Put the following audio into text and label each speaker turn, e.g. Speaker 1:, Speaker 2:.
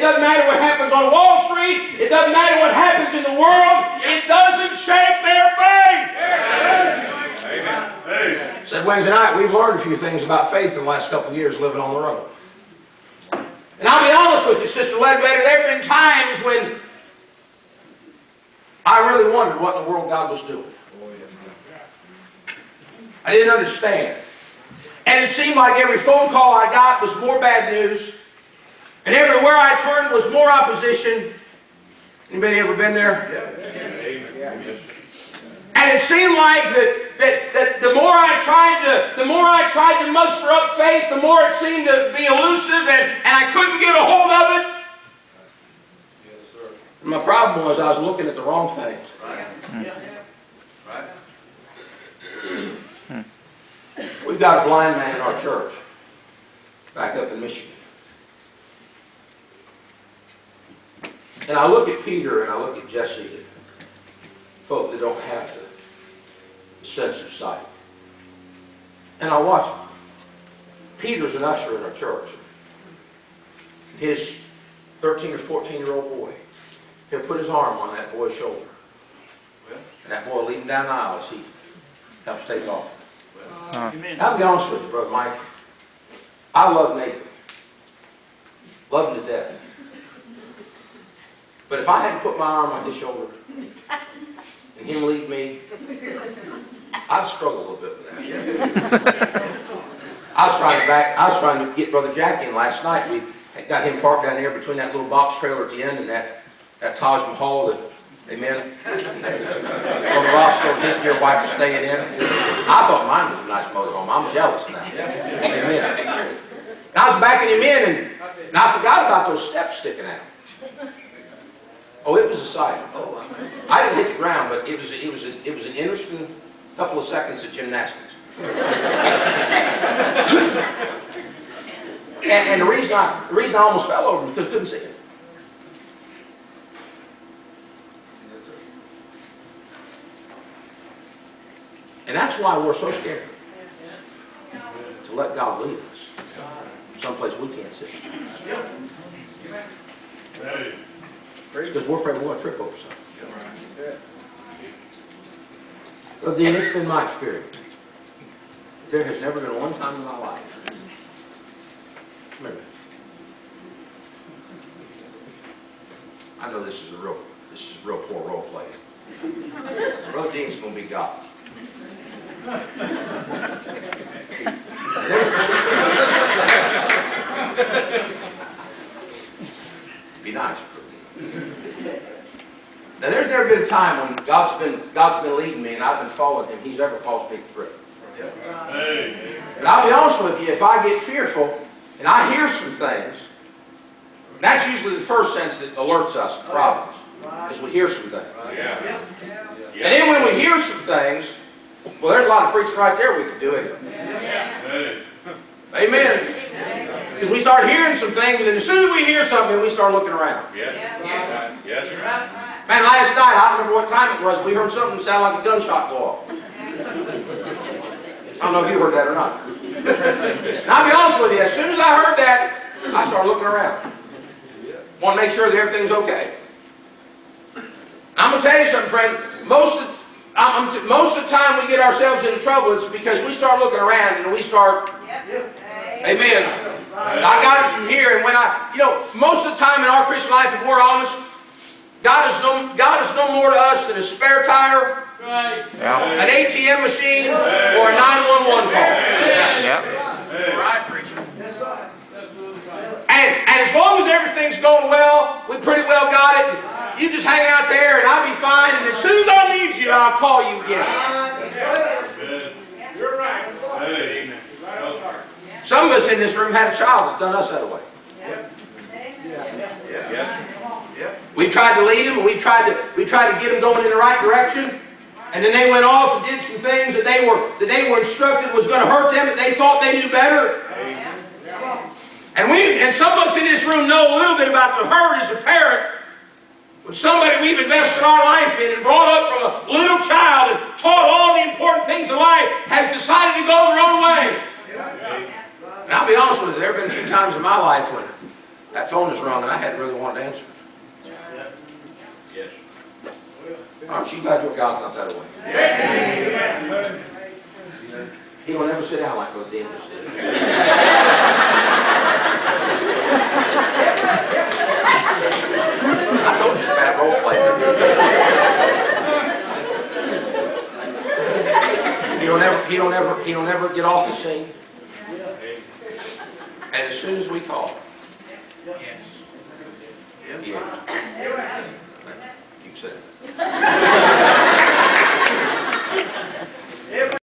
Speaker 1: doesn't matter what happens on Wall Street. It doesn't matter what happens in the world. It doesn't shake their faith. Amen. Amen. Said Wednesday night, we've learned a few things about faith in the last couple of years living on the road. And I'll be honest with you, Sister Ledbetter, there have been times when I really wondered what in the world God was doing. I didn't understand. And it seemed like every phone call I got was more bad news. And everywhere I turned was more opposition. Anybody ever been there? Yeah. And it seemed like that the more I tried to muster up faith, the more it seemed to be elusive, and I couldn't get a hold of it. And my problem was I was looking at the wrong things. We've got a blind man in our church, back up in Michigan. And I look at Peter and I look at Jesse, folk that don't have the sense of sight. And I watch him. Peter's an usher in our church. His 13 or 14-year-old boy, he'll put his arm on that boy's shoulder. And that boy will lead him down the aisle as he helps take off. I'll be honest with you, Brother Mike. I love Nathan. Love him to death. But if I had to put my arm on his shoulder and him lead me, I'd struggle a little bit with that. I was trying to get Brother Jack in last night. We got him parked down there between that little box trailer at the end and that Taj Mahal that, amen, Brother Roscoe and his dear wife are staying in. I thought mine was a nice motorhome. I'm jealous now. Amen. And I was backing him in and I forgot about those steps sticking out. Oh, it was a sight. I didn't hit the ground, but it was an interesting couple of seconds of gymnastics. and the reason I almost fell over was because I couldn't see it. And that's why we're so scared to let God lead us someplace we can't see. Because we're afraid we're going to trip over something. Well, Dean, it's been my experience. There has never been one time in my life. Remember, I know this is a real poor role play. Brother Dean's going to be God. Be nice. Now, there's never been a time when God's been leading me and I've been following Him. He's ever caused me to trip. But I'll be honest with you, if I get fearful and I hear some things, that's usually the first sense that alerts us to problems, is we hear some things. And then when we hear some things, well, there's a lot of preaching right there we could do, isn't there? Amen. Because we start hearing some things, and as soon as we hear something, we start looking around.
Speaker 2: Yes, sir.
Speaker 1: Man, last night, I remember what time it was, we heard something sound like a gunshot go off. I don't know if you heard that or not. And I'll be honest with you, as soon as I heard that, I started looking around. Want to make sure that everything's okay. I'm going to tell you something, friend. Most of the time we get ourselves into trouble, it's because we start looking around and we start... Amen. I got it from here, and when most of the time in our Christian life, if we're honest, God is no more to us than a spare tire, an ATM machine, or a 911 call. And as long as everything's going well, we pretty well got it. You just hang out there, and I'll be fine. And as soon as I need you, I'll call you again.
Speaker 2: You're right.
Speaker 1: Some of us in this room had a child that's done us that way. We tried to lead them, and we tried to get them going in the right direction, and then they went off and did some things that they were instructed was going to hurt them, and they thought they knew better. And some of us in this room know a little bit about the hurt as a parent when somebody we've invested our life in and brought up from a little child and taught all the important things in life has decided to go their own way. And I'll be honest with you, there have been a few times in my life when That phone is rung and I hadn't really wanted to answer.
Speaker 2: Yes.
Speaker 1: Aren't you glad your God's not that way? He will never sit down like Brother Dennis did. I told you it's a bad role play. He'll never get off the scene. And as soon as we call, he answers. You can sit down.